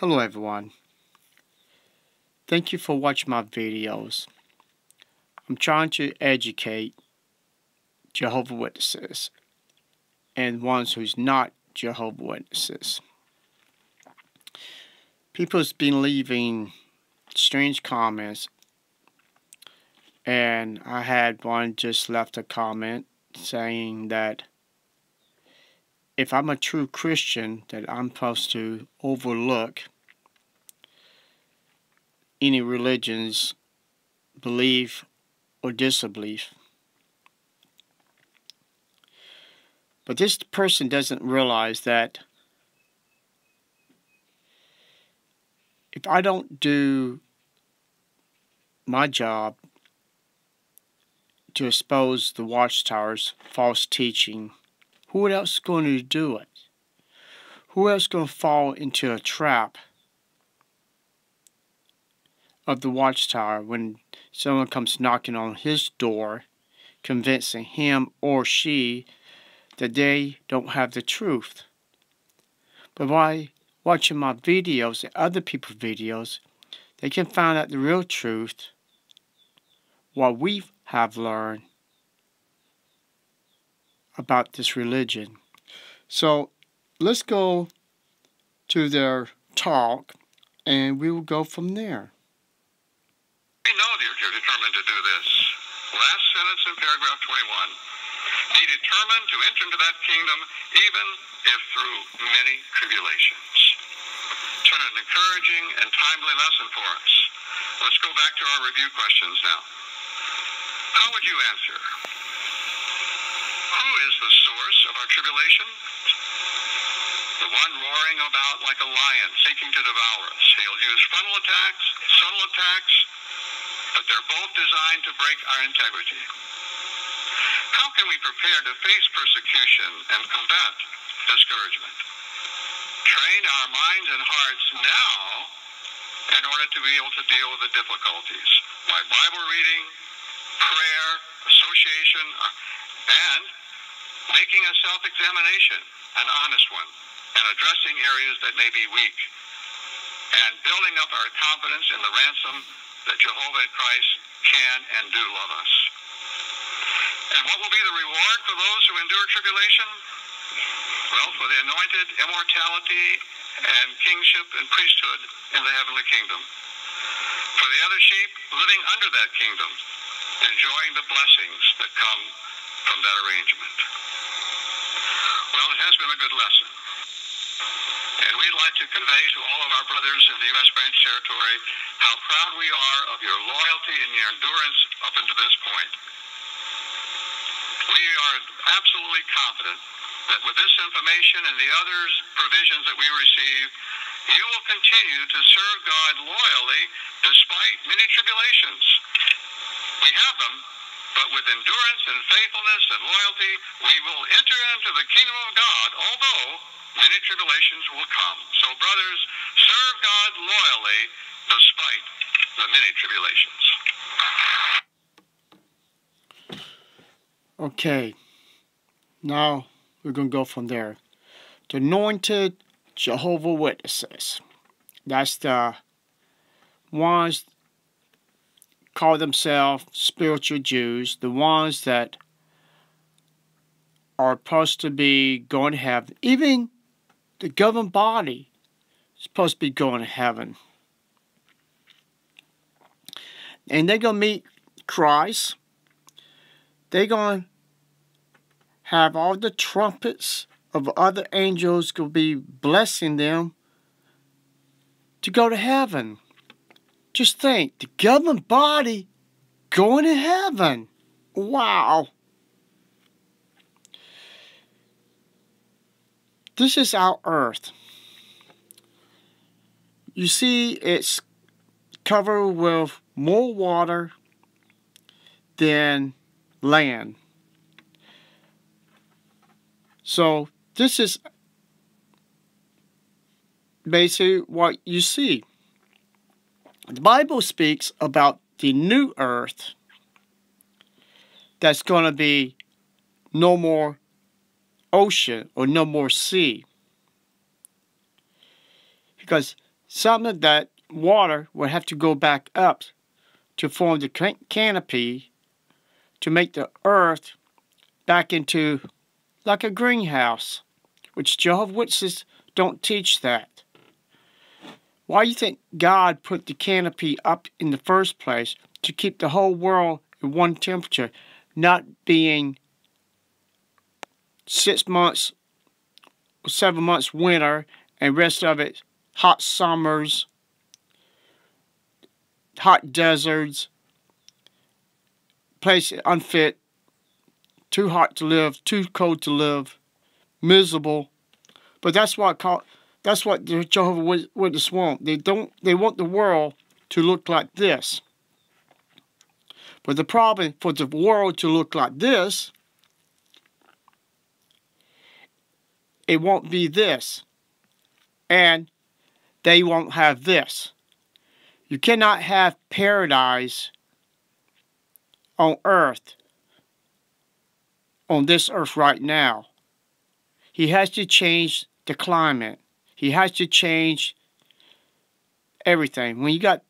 Hello everyone. Thank you for watching my videos. I'm trying to educate Jehovah's Witnesses and ones who's not Jehovah's Witnesses. People's been leaving strange comments, and I had one just left a comment saying that if I'm a true Christian, that I'm supposed to overlook any religion's belief or disbelief. But this person doesn't realize that if I don't do my job to expose the Watchtower's false teaching, who else is going to do it? Who else is going to fall into a trap of the Watchtower when someone comes knocking on his door, convincing him or she that they don't have the truth? But by watching my videos and other people's videos, they can find out the real truth, what we have learned about this religion. So let's go to their talk and we will go from there. We know that you're determined to do this. Last sentence in paragraph 21. Be determined to enter into that kingdom, even if through many tribulations. It's an encouraging and timely lesson for us. Let's go back to our review questions now. How would you answer? Who is the source of our tribulation? The one roaring about like a lion, seeking to devour us. He'll use frontal attacks, subtle attacks, but they're both designed to break our integrity. How can we prepare to face persecution and combat discouragement? Train our minds and hearts now in order to be able to deal with the difficulties by Bible reading, prayer, association, and making a self-examination, an honest one, and addressing areas that may be weak, and building up our confidence in the ransom that Jehovah and Christ can and do love us. And what will be the reward for those who endure tribulation? Well, for the anointed immortality and kingship and priesthood in the heavenly kingdom. For the other sheep living under that kingdom, enjoying the blessings that come from that arrangement. Well, it has been a good lesson. And we'd like to convey to all of our brothers in the U.S. branch territory how proud we are of your loyalty and your endurance up until this point. We are absolutely confident that with this information and the other provisions that we receive, you will continue to serve God loyally despite many tribulations. We have them, but with endurance and faithfulness and loyalty, we will enter into the kingdom of God, although many tribulations will come. So, brothers, serve God loyally despite the many tribulations. Okay, now we're going to go from there. The anointed Jehovah's Witnesses. That's the ones call themselves spiritual Jews, the ones that are supposed to be going to heaven. Even the governing body is supposed to be going to heaven. And they're going to meet Christ. They're going to have all the trumpets of other angels going to be blessing them to go to heaven. Just think, the governing body going to heaven. Wow. This is our earth. You see, it's covered with more water than land. So this is basically what you see. The Bible speaks about the new earth that's going to be no more ocean or no more sea. Because some of that water would have to go back up to form the canopy to make the earth back into like a greenhouse, which Jehovah's Witnesses don't teach that. Why do you think God put the canopy up in the first place? To keep the whole world at one temperature, not being 6 months, 7 months winter, and rest of it hot summers, hot deserts, place unfit, too hot to live, too cold to live, miserable. But that's what the Jehovah's Witnesses want. They want the world to look like this. But the problem for the world to look like this, it won't be this. And they won't have this. You cannot have paradise on earth, on this earth right now. He has to change the climate. He has to change everything. When you got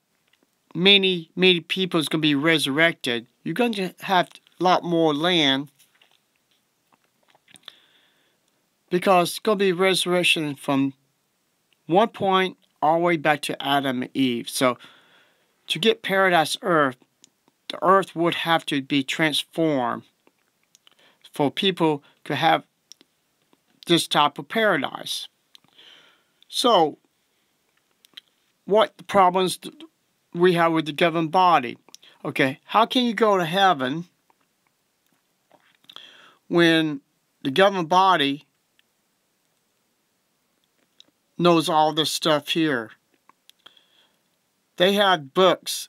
many people is going to be resurrected, you're going to have a lot more land, because it's going to be resurrection from one point all the way back to Adam and Eve. So to get paradise earth, the earth would have to be transformed for people to have this type of paradise. So what problems we have with the governing body? Okay, how can you go to heaven when the governing body knows all this stuff here? They have books,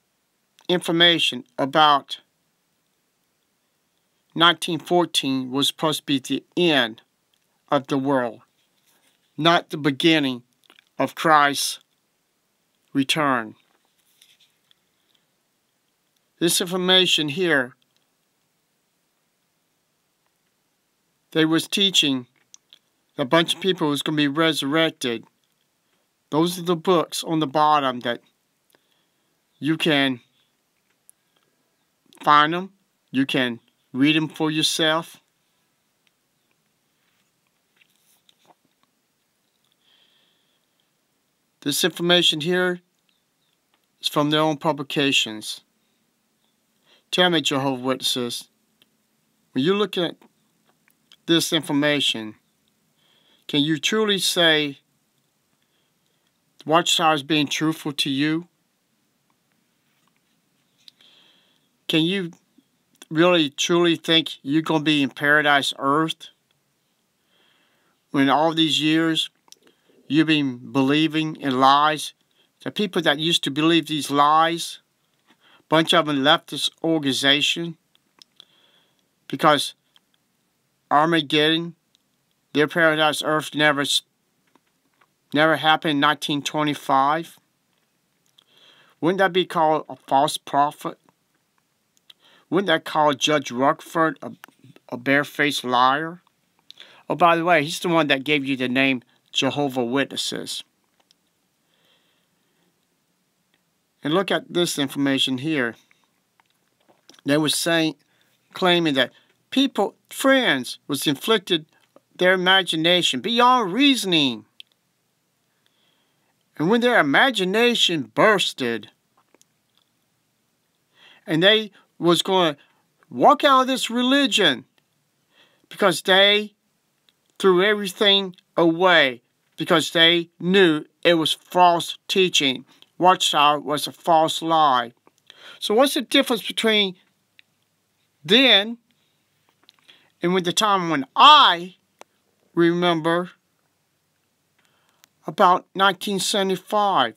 information about 1914 was supposed to be the end of the world, not the beginning of Christ's return. This information here, they was teaching a bunch of people was going to be resurrected. Those are the books on the bottom that you can find them. You can read them for yourself. This information here is from their own publications. Tell me, Jehovah's Witnesses, when you look at this information, can you truly say the Watchtower is being truthful to you? Can you really truly think you're going to be in paradise earth when all these years you've been believing in lies? The people that used to believe these lies, a bunch of them left this organization because Armageddon, their paradise earth, never happened in 1925. Wouldn't that be called a false prophet? Wouldn't that call Judge Rutherford a barefaced liar? Oh, by the way, he's the one that gave you the name Jehovah's Witnesses. And look at this information here. They were claiming that friends was inflicted their imagination beyond reasoning. And when their imagination bursted, and they was going to walk out of this religion because they threw everything away because they knew it was false teaching. Watchtower was a false lie. So what's the difference between then and with the time when I remember about 1975?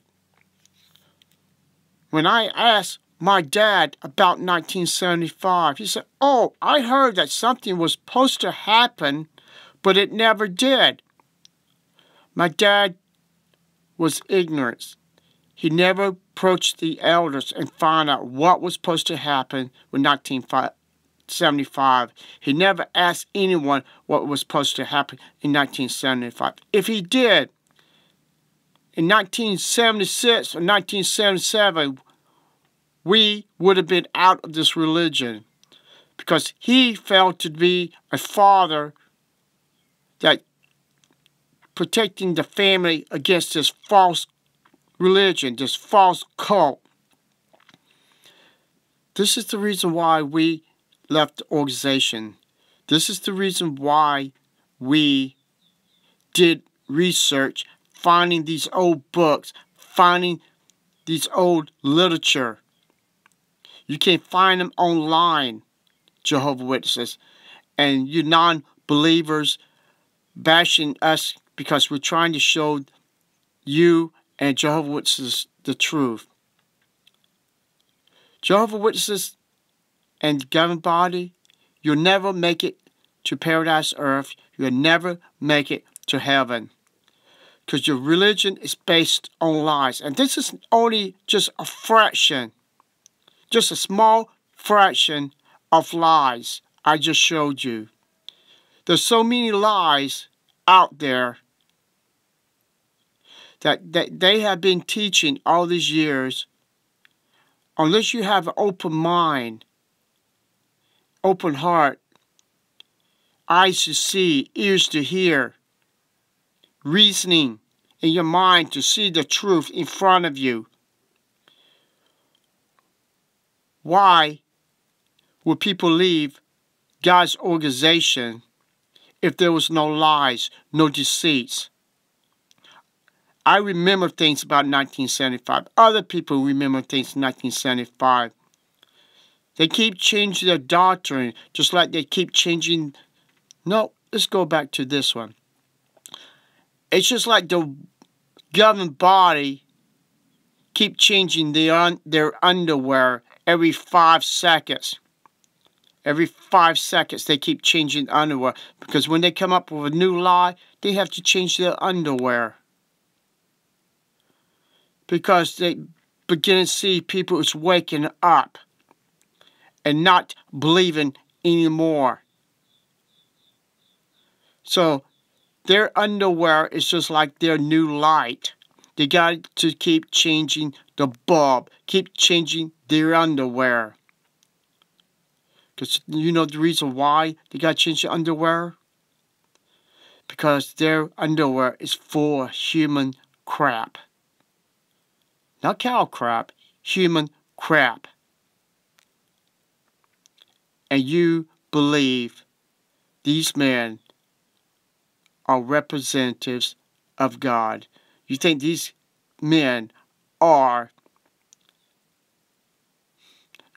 When I asked my dad about 1975, he said, "Oh, I heard that something was supposed to happen, but it never did." My dad was ignorant. He never approached the elders and found out what was supposed to happen with 1975. He never asked anyone what was supposed to happen in 1975. If he did, in 1976 or 1977, we would have been out of this religion, because he failed to be a father that protecting the family against this false religion, this false cult. This is the reason why we left the organization. This is the reason why we did research, finding these old books, finding these old literature. You can find them online, Jehovah's Witnesses, and you non-believers bashing us because we're trying to show you and Jehovah's Witnesses the truth. Jehovah's Witnesses and the governing body, you'll never make it to paradise earth. You'll never make it to heaven, because your religion is based on lies. And this is only just a fraction, just a small fraction of lies I just showed you. There's so many lies out there that they have been teaching all these years. Unless you have an open mind, open heart, eyes to see, ears to hear, reasoning in your mind to see the truth in front of you, why would people leave God's organization if there was no lies, no deceits? I remember things about 1975. Other people remember things in 1975. They keep changing their doctrine, just like they keep changing. No, let's go back to this one. It's just like the governing body keep changing their underwear every 5 seconds. Every 5 seconds they keep changing underwear, because when they come up with a new lie, they have to change their underwear. Because they begin to see people is waking up and not believing anymore. So their underwear is just like their new light. They got to keep changing the bulb, keep changing their underwear. Because you know the reason why they got to change the underwear? Because their underwear is full of human crap. Not cow crap, human crap. And you believe these men are representatives of God. You think these men are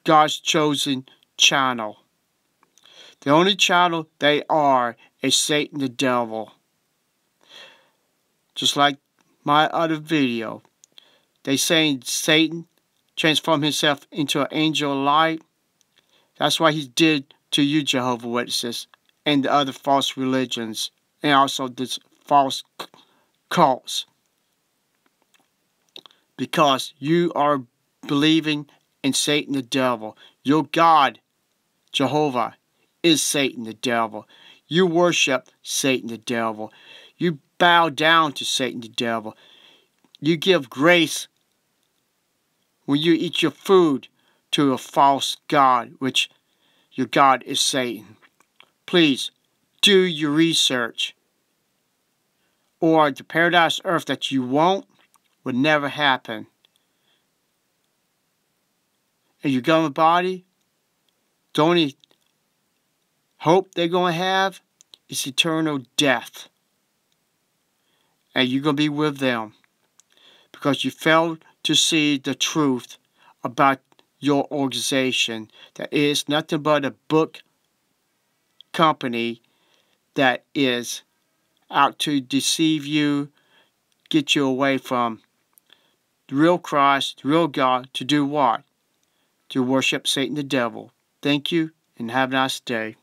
God's chosen channel. The only channel they are is Satan the devil. Just like my other video. They saying Satan transformed himself into an angel of light. That's what he did to you, Jehovah's Witnesses, and the other false religions, and also this false cults. Because you are believing in Satan the devil. Your God, Jehovah, is Satan the devil. You worship Satan the devil. You bow down to Satan the devil. You give grace when you eat your food to a false god, which your God is Satan. Please do your research, or the paradise earth that you want would never happen. And your government body, the only hope they're going to have is eternal death. And you're going to be with them because you failed to see the truth about your organization. That is nothing but a book company that is out to deceive you, get you away from the real Christ, the real God, to do what? To worship Satan the devil. Thank you, and have a nice day.